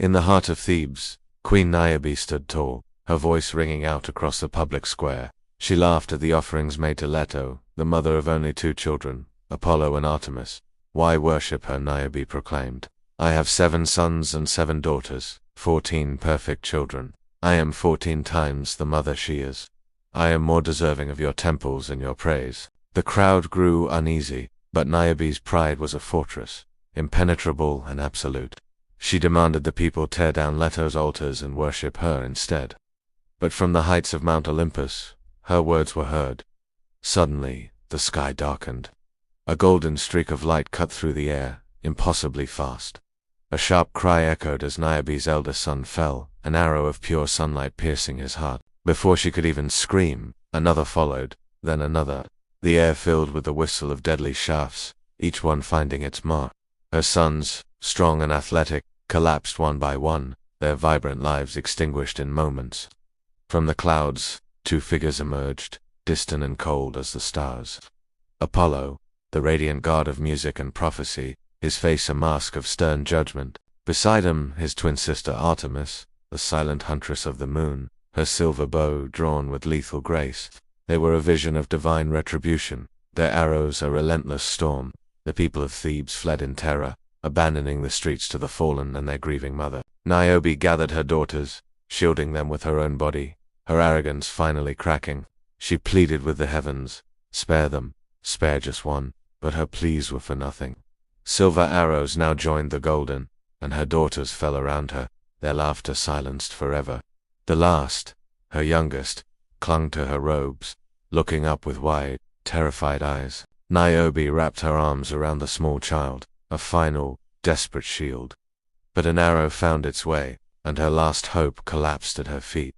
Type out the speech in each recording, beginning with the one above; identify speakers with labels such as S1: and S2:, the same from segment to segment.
S1: In the heart of Thebes, Queen Niobe stood tall, her voice ringing out across the public square. She laughed at the offerings made to Leto, the mother of only 2 children, Apollo and Artemis. "Why worship her?" Niobe proclaimed. "I have 7 sons and 7 daughters, 14 perfect children. I am 14 times the mother she is. I am more deserving of your temples and your praise." The crowd grew uneasy, but Niobe's pride was a fortress, impenetrable and absolute. She demanded the people tear down Leto's altars and worship her instead. But from the heights of Mount Olympus, her words were heard. Suddenly, the sky darkened. A golden streak of light cut through the air, impossibly fast. A sharp cry echoed as Niobe's eldest son fell, an arrow of pure sunlight piercing his heart. Before she could even scream, another followed, then another, the air filled with the whistle of deadly shafts, each one finding its mark. Her sons, strong and athletic, collapsed one by one, their vibrant lives extinguished in moments. From the clouds, 2 figures emerged, distant and cold as the stars. Apollo, the radiant god of music and prophecy, his face a mask of stern judgment. Beside him, his twin sister Artemis, the silent huntress of the moon, her silver bow drawn with lethal grace. They were a vision of divine retribution, their arrows a relentless storm. The people of Thebes fled in terror, abandoning the streets to the fallen and their grieving mother. Niobe gathered her daughters, shielding them with her own body, her arrogance finally cracking. She pleaded with the heavens, "Spare them, spare just one," but her pleas were for nothing. Silver arrows now joined the golden, and her daughters fell around her, their laughter silenced forever. The last, her youngest, clung to her robes, looking up with wide, terrified eyes. Niobe wrapped her arms around the small child, a final, desperate shield. But an arrow found its way, and her last hope collapsed at her feet.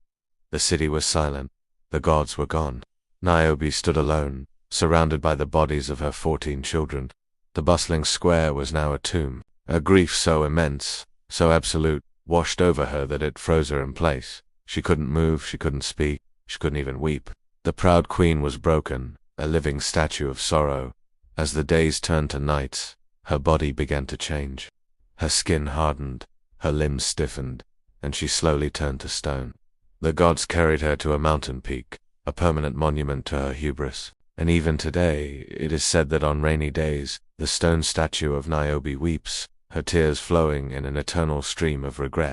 S1: The city was silent, the gods were gone. Niobe stood alone, surrounded by the bodies of her 14 children. The bustling square was now a tomb. A grief so immense, so absolute, washed over her that it froze her in place. She couldn't move, she couldn't speak, she couldn't even weep. The proud queen was broken, a living statue of sorrow. As the days turned to nights, her body began to change. Her skin hardened, her limbs stiffened, and she slowly turned to stone. The gods carried her to a mountain peak, a permanent monument to her hubris. And even today, it is said that on rainy days, the stone statue of Niobe weeps, her tears flowing in an eternal stream of regret.